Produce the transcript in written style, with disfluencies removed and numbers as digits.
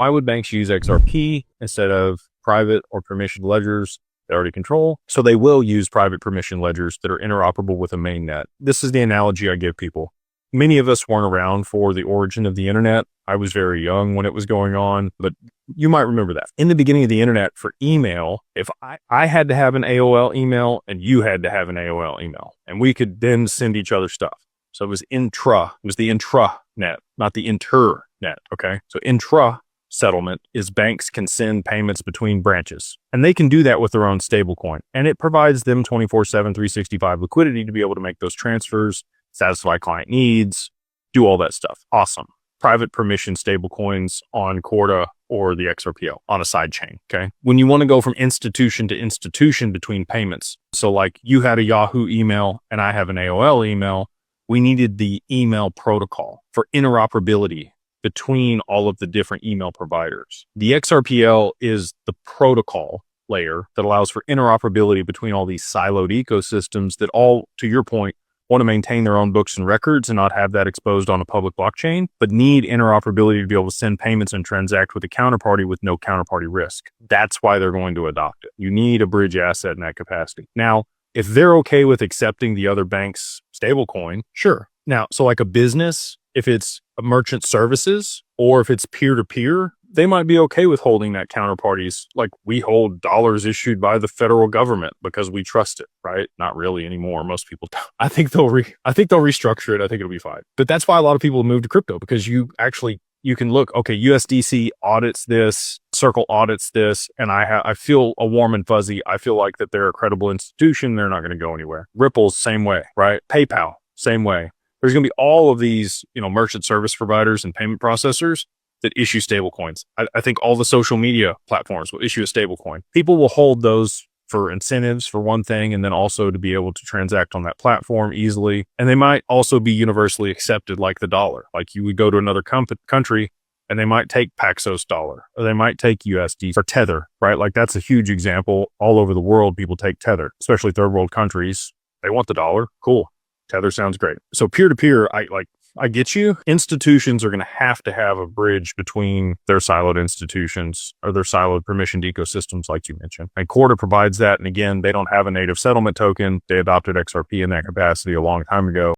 Why would banks use XRP instead of private or permissioned ledgers they already control? So they will use private permission ledgers that are interoperable with a mainnet. This is the analogy I give people. Many of us weren't around for the origin of the internet. I was very young when it was going on, but you might remember that. In the beginning of the internet for email, if I had to have an AOL email and you had to have an AOL email, and we could then send each other stuff. So it was the intranet, not the internet, okay? So intra settlement is banks can send payments between branches, and they can do that with their own stablecoin. And it provides them 24/7, 365 liquidity to be able to make those transfers, satisfy client needs, do all that stuff. Awesome. Private permission stablecoins on Corda or the XRPO on a side chain, okay? When you want to go from institution to institution between payments, so like you had a Yahoo email and I have an AOL email, we needed the email protocol for interoperability between all of the different email providers. The XRPL is the protocol layer that allows for interoperability between all these siloed ecosystems that all, to your point, want to maintain their own books and records and not have that exposed on a public blockchain, but need interoperability to be able to send payments and transact with a counterparty with no counterparty risk. That's why they're going to adopt it. You need a bridge asset in that capacity. Now, if they're okay with accepting the other bank's stablecoin, sure. Now, so like a business, if it's a merchant services or if it's peer-to-peer, they might be okay with holding that counterparties. Like we hold dollars issued by the federal government because we trust it, right? Not really anymore. Most people don't. I think they'll restructure it. I think it'll be fine. But that's why a lot of people move to crypto, because you can look, okay, USDC audits this, Circle audits this, and I feel a warm and fuzzy. I feel like that they're a credible institution. They're not going to go anywhere. Ripple's same way, right? PayPal, same way. There's going to be all of these, merchant service providers and payment processors that issue stablecoins. I think all the social media platforms will issue a stablecoin. People will hold those for incentives for one thing, and then also to be able to transact on that platform easily. And they might also be universally accepted like the dollar. Like you would go to another country and they might take Paxos dollar, or they might take USD for Tether, right? Like that's a huge example. All over the world, people take Tether, especially third world countries. They want the dollar. Cool. Tether sounds great. So peer-to-peer, I get you. Institutions are going to have a bridge between their siloed institutions or their siloed permissioned ecosystems, like you mentioned. And Corda provides that. And again, they don't have a native settlement token. They adopted XRP in that capacity a long time ago.